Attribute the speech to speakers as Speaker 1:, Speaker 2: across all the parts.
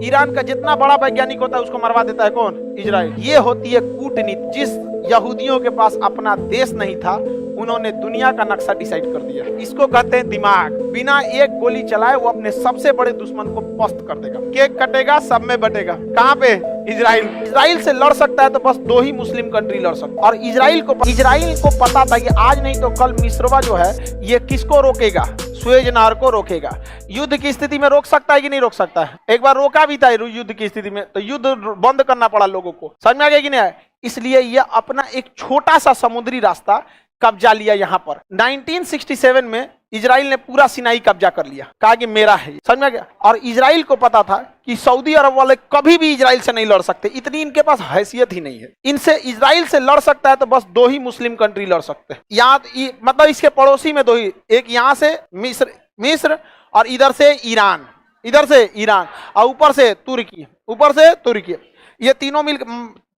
Speaker 1: Iran का जितना बड़ा वैज्ञानिक होता है उसको मरवा देता है कौन? इजराइल। ये होती है कूटनीति। जिस यहूदियों के पास अपना देश नहीं था उन्होंने दुनिया का नक्शा डिसाइड कर दिया। इसको कहते हैं दिमाग। बिना एक गोली चलाए वो अपने सबसे बड़े दुश्मन को पस्त कर देगा। केक कटेगा, सब में बटेगा। कहाँ पे? इजराइल। इजराइल से लड़ सकता है तो बस दो ही मुस्लिम कंट्री लड़ सकता है। और इजराइल को पता था कि आज नहीं तो कल मिस्रवा जो है ये किसको रोकेगा? सुएज नहर को रोकेगा। युद्ध की स्थिति में रोक सकता है कि नहीं रोक सकता है? एक बार रोका भी था युद्ध की स्थिति में, तो युद्ध बंद करना पड़ा लोगों को। समझ में आ गया कि नहीं आया? इसलिए यह अपना एक छोटा सा समुद्री रास्ता कब्जा लिया। यहाँ पर 1967 में इजराइल ने पूरा सिनाई कब्जा कर लिया, कहा कि मेरा है। समझ में आ गया? और इजराइल को पता था कि सऊदी अरब वाले कभी भी इजराइल से नहीं लड़ सकते, इतनी इनके पास हैसियत ही नहीं है। इनसे इजराइल से लड़ सकता है तो बस दो ही मुस्लिम कंट्री लड़ सकते हैं। यहाँ मतलब इसके पड़ोसी में दो ही, एक यहाँ से मिस्र और इधर से ईरान, और ऊपर से तुर्की। ये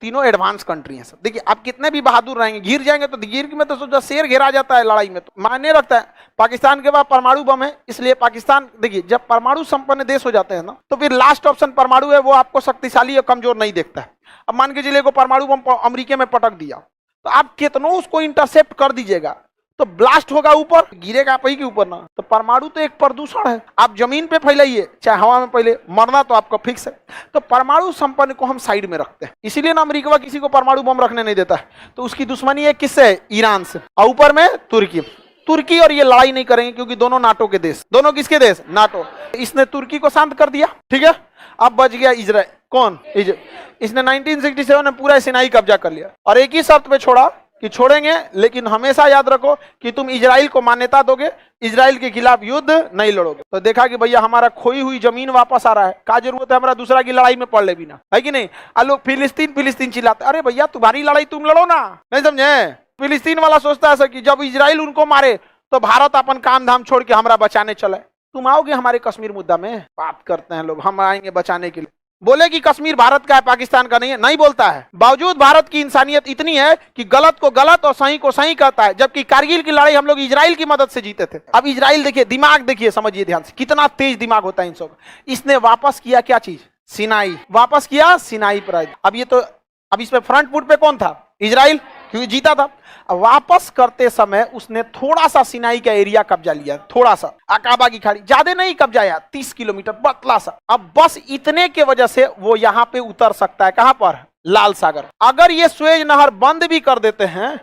Speaker 1: तीनों एडवांस कंट्री हैं सब। देखिए आप कितने भी बहादुर रहेंगे, घिर जाएंगे तो गिर में तो सोचा शेर घेरा जाता है लड़ाई में, तो मायने रखता है। पाकिस्तान के बाद परमाणु बम है, इसलिए पाकिस्तान, देखिए जब परमाणु संपन्न देश हो जाते हैं ना तो फिर लास्ट ऑप्शन परमाणु है, वो आपको शक्तिशाली या कमजोर नहीं देखता है। अब मान के चलिए को परमाणु बम अमेरिका में पटक दिया तो आप कितनों उसको इंटरसेप्ट कर दीजिएगा तो ब्लास्ट होगा, ऊपर गिरेगा आप ही के ऊपर ना। तो परमाणु तो एक प्रदूषण है, आप जमीन पे फैलाइए चाहे हवा में फैले, मरना तो आपका फिक्स है। तो परमाणु संपन्न को हम साइड में रखते हैं, इसीलिए ना अमेरिका किसी को परमाणु बम रखने नहीं देता है। तो उसकी दुश्मनी है किससे? ईरान से। और ऊपर में तुर्की और ये लड़ाई नहीं करेंगे क्योंकि दोनों नाटो के देश। दोनों किसके देश? नाटो। इसने तुर्की को शांत कर दिया, ठीक है। अब बच गया इजराइल। कौन? इसने 1967 में पूरा सिनाई कब्जा कर लिया और एक ही शर्त पे छोड़ा कि छोड़ेंगे, लेकिन हमेशा याद रखो कि तुम इजराइल को मान्यता दोगे, इजराइल के खिलाफ युद्ध नहीं लड़ोगे। तो देखा कि भैया हमारा खोई हुई जमीन वापस आ रहा है, क्या जरूरत है हमारा दूसरा की लड़ाई में पड़ ले बिना, है कि नहीं? लोग फिलिस्तीन चिल्लाते, अरे भैया तुम्हारी लड़ाई तुम लड़ो ना, नहीं समझे? फिलिस्तीन वाला सोचता है सर कि जब इजराइल उनको मारे तो भारत अपन काम धाम छोड़ के हमारा बचाने चले। तुम आओगे हमारे कश्मीर मुद्दा में? बात करते हैं लोग, हम आएंगे बचाने के लिए। बोले कि कश्मीर भारत का है, पाकिस्तान का नहीं है, नहीं बोलता है। बावजूद भारत की इंसानियत इतनी है कि गलत को गलत और सही को सही कहता है। जबकि कारगिल की लड़ाई हम लोग इजराइल की मदद से जीते थे। अब इजराइल देखिए, दिमाग देखिए, समझिए ध्यान से, कितना तेज दिमाग होता है इन सब। इसने वापस किया क्या चीज? सिनाई। वापस किया सिनाई पर। अब इसमें फ्रंट फुट पे कौन था? इजराइल, क्योंकि जीता था। वापस करते समय उसने थोड़ा सा सिनाई का एरिया कब्जा लिया, थोड़ा सा अकाबा की खाड़ी, ज्यादा नहीं कब्जा यार, 30 किलोमीटर पतला सा। अब बस इतने के वजह से वो यहाँ पे उतर सकता है। कहां पर? लाल सागर। अगर ये सुएज नहर बंद भी कर देते हैं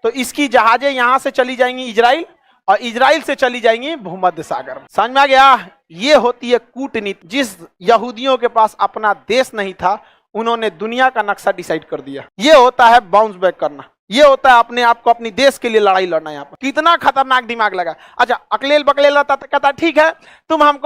Speaker 1: तो इसकी जहाजें यहां से चली जाएंगी इजराइल, और इजराइल से चली जाएंगी भूमध्य सागर। समझ में आ गया? ये होती है कूटनीति। जिस यहूदियों के पास अपना देश नहीं था उन्होंने दुनिया का नक्शा डिसाइड कर दिया। ये होता है बाउंस बैक करना, ये होता है अपने आप को अपनी देश के लिए लड़ाई लड़ना। यहाँ पर कितना खतरनाक दिमाग लगा। अच्छा अकलेल बकलेल रहता तो कहता ठीक है हम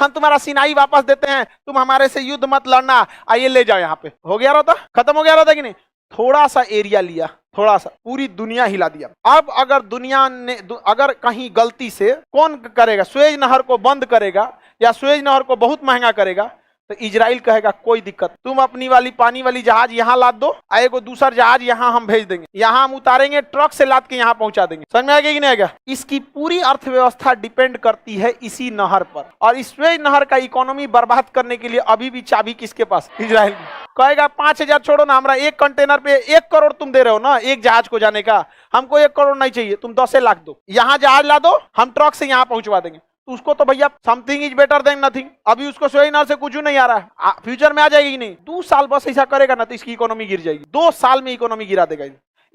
Speaker 1: तुम्हारा सिनाई वापस देते हैं, तुम हमारे से युद्ध मत लड़ना, आइए ले जाओ। यहाँ पे हो गया रहता, खत्म हो गया रहता कि नहीं? थोड़ा सा एरिया लिया, थोड़ा सा, पूरी दुनिया हिला दिया। अब अगर दुनिया ने अगर कहीं गलती से कौन करेगा? सुएज नहर को बंद करेगा या सुएज नहर को बहुत महंगा करेगा तो इजराइल कहेगा कोई दिक्कत, तुम अपनी वाली पानी वाली जहाज यहाँ लाद दो, आएगो दूसरा जहाज यहाँ हम भेज देंगे, यहाँ हम उतारेंगे, ट्रक से लाद के यहाँ पहुंचा देंगे। समझ में आ गया कि नहीं आएगा? इसकी पूरी अर्थव्यवस्था डिपेंड करती है इसी नहर पर। और इस सुएज नहर का इकोनॉमी बर्बाद करने के लिए अभी भी चाबी किसके पास? इजराइल। कहेगा 5000 छोड़ो ना, हमारा एक कंटेनर पे 1 करोड़ तुम दे रहे हो ना एक जहाज को जाने का, हमको 1 करोड़ नहीं चाहिए, तुम 10 लाख दो, यहाँ जहाज ला दो, हम ट्रक से यहाँ पहुंचवा देंगे। तो उसको तो भैया something is better than nothing. अभी उसको सुएज नहर से कुछ नहीं आ रहा है, फ्यूचर में आ जाएगी कि नहीं? 2 साल बस ऐसा करेगा ना तो इसकी इकोनॉमी गिर जाएगी, 2 साल में इकोनॉमी गिरा देगा।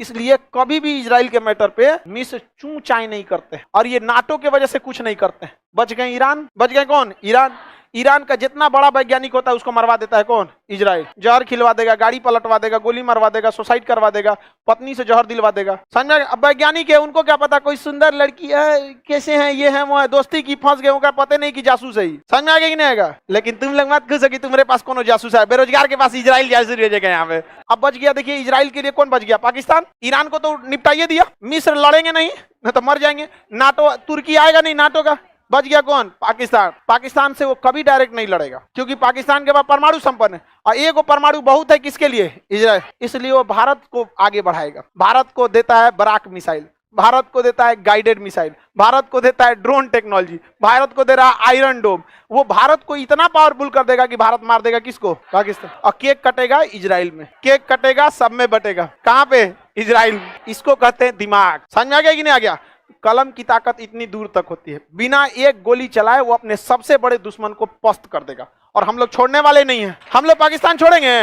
Speaker 1: इसलिए कभी भी इजराइल के मैटर पे मिस चू चाय नहीं करते, और ये नाटो के वजह से कुछ नहीं करते। बच गए ईरान, बच गए कौन? ईरान का जितना बड़ा वैज्ञानिक होता है उसको मरवा देता है कौन? इजराइल। जहर खिलवा देगा, गाड़ी पलटवा देगा, गोली मरवा देगा, सुसाइड करवा देगा, पत्नी से जहर दिलवा देगा। समझ? अब वैज्ञानिक है, उनको क्या पता कोई सुंदर लड़की है, कैसे है, ये है वो है, दोस्ती की फंस गए, उनका पता नहीं कि जासूस है। समझ में आ गया कि नहीं आएगा? लेकिन तुम लोग मत खुश हो कि तुम्हारे पास कौन जासूस है, बेरोजगार के पास इजराइल जासूस भेजेगा यहाँ पे। अब बच गया, देखिए इजराइल के लिए कौन बच गया? पाकिस्तान। ईरान को तो निपटाइए दिया, मिस्र लड़ेंगे नहीं तो मर जाएंगे, नाटो तुर्की आएगा नहीं नाटो का, बच गया कौन? पाकिस्तान। पाकिस्तान से वो कभी डायरेक्ट नहीं लड़ेगा क्योंकि पाकिस्तान के पास परमाणु संपन्न है, और एक परमाणु बहुत है किसके लिए? इजराइल। इसलिए वो भारत को आगे बढ़ाएगा, भारत को देता है बराक मिसाइल। भारत को देता है गाइडेड मिसाइल, भारत को देता है ड्रोन टेक्नोलॉजी, भारत को दे रहा है आयरन डोम। वो भारत को इतना पावरफुल कर देगा कि भारत मार देगा किसको? पाकिस्तान। और केक कटेगा इजराइल में, केक कटेगा सब में बटेगा। कहां पे? इजराइल में। इसको कहते हैं दिमाग। समझ में आ गया कि नहीं आ गया? कलम की ताकत इतनी दूर तक होती है, बिना एक गोली चलाए वो अपने सबसे बड़े दुश्मन को पस्त कर देगा। और हम लोग छोड़ने वाले नहीं हैं। हम लोग पाकिस्तान छोड़ेंगे?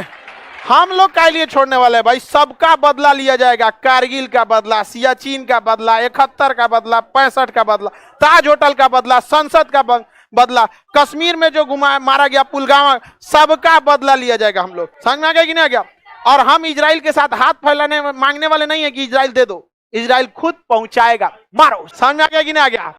Speaker 1: हम लोग क्या लिए छोड़ने वाले हैं भाई? सबका बदला लिया जाएगा। कारगिल का बदला, सियाचिन का बदला, 71 का बदला, 65 का बदला, ताज होटल का बदला, संसद का बदला, कश्मीर में जो मारा गया पुलवामा, सबका बदला लिया जाएगा हम लोग। समझ में आ गया कि नहीं आ गया? और हम इजराइल के साथ हाथ फैलाने मांगने वाले नहीं है कि इजराइल दे दो, इजराइल खुद पहुंचाएगा। मारो। समझ में आ गया कि नहीं आ गया?